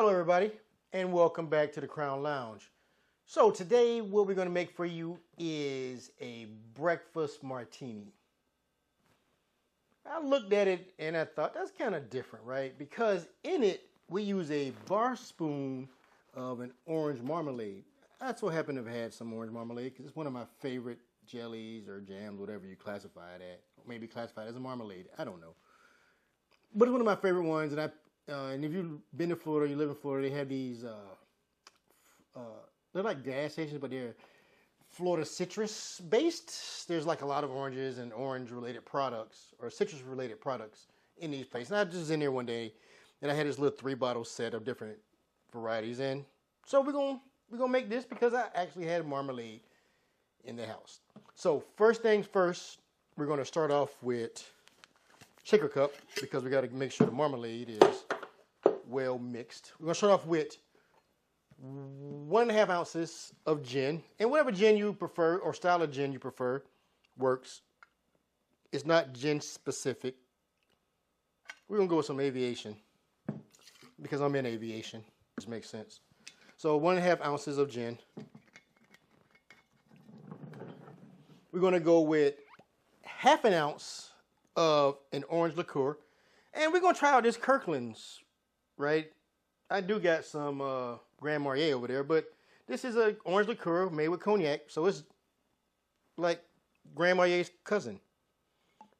Hello everybody, and welcome back to the Crown Lounge. So today what we're going to make for you is a breakfast martini. I looked at it and I thought that's kind of different, right? Because in it we use a barspoon of an orange marmalade. I so happen to have had some orange marmalade because it's one of my favorite jellies or jams, whatever you classify it at. Maybe classified as a marmalade, I don't know. But it's one of my favorite ones, and if you've been to Florida, you live in Florida, they have these, they're like gas stations, but they're Florida citrus based. There's like a lot of oranges and orange related products or citrus related products in these places. And I was just in there one day and I had this little 3-bottle set of different varieties. And so we're gonna make this because I actually had marmalade in the house. So first things first, we're gonna start off with shaker cup because we got to make sure the marmalade is well mixed. We're going to start off with 1.5 ounces of gin, and whatever gin you prefer or style of gin you prefer works. It's not gin specific. We're going to go with some aviation because I'm in aviation, which makes sense. So 1.5 ounces of gin. We're going to go with 1/2 ounce of an orange liqueur, and we're gonna try out this Kirkland's, right? I do got some Grand Marnier over there, but this is an orange liqueur made with cognac, so it's like Grand Marnier's cousin.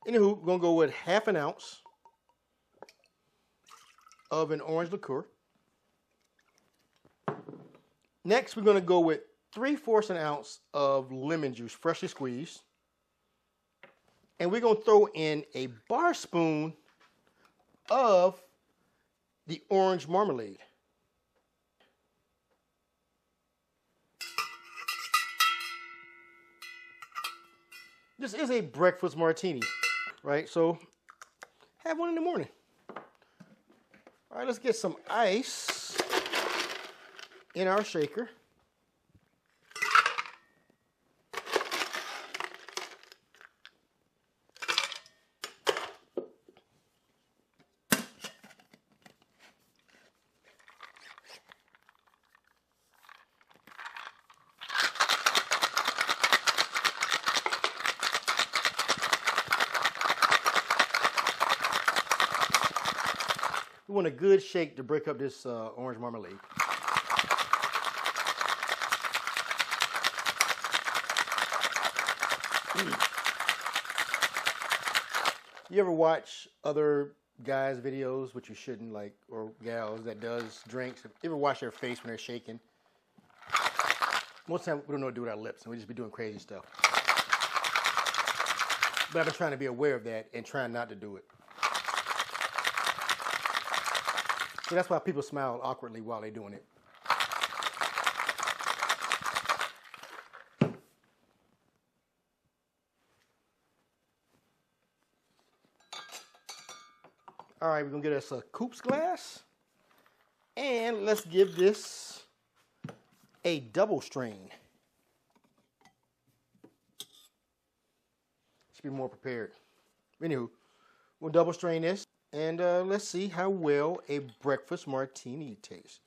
Anywho, we're gonna go with 1/2 ounce of an orange liqueur. Next, we're gonna go with 3/4 ounce of lemon juice, freshly squeezed. And we're going to throw in a bar spoon of the orange marmalade. This is a breakfast martini, right? So have one in the morning. All right, let's get some ice in our shaker. We want a good shake to break up this orange marmalade. You ever watch other guys' videos, which you shouldn't, like, or gals that does drinks? You ever watch their face when they're shaking? Most of the time we don't know what to do with our lips and we just be doing crazy stuff. But I've been trying to be aware of that and trying not to do it. So that's why people smile awkwardly while they're doing it. All right, we're gonna get us a Coupe's glass. And let's give this a double strain. Should be more prepared. Anywho, we'll double strain this. And let's see how well a breakfast martini tastes.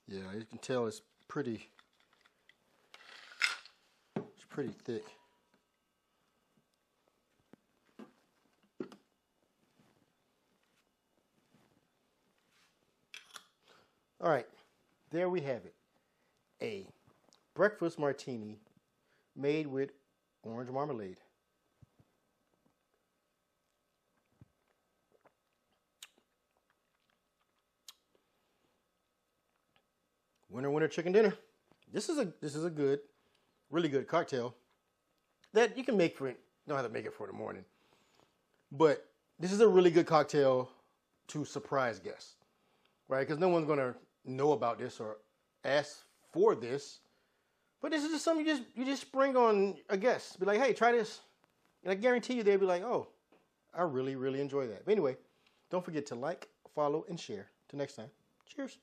Yeah, you can tell it's pretty thick. All right, there we have it. A breakfast martini made with orange marmalade. Winner, winner, chicken dinner. This is a good, really good cocktail that you can make for it. You don't have to make it for the morning. But this is a really good cocktail to surprise guests, right? Because no one's gonna know about this or ask for this. But this is just something you just spring on a guest. Be like, hey, try this. And I guarantee you they'll be like, oh, I really, really enjoy that. But anyway, Don't forget to like, follow, and share. Till next time. Cheers.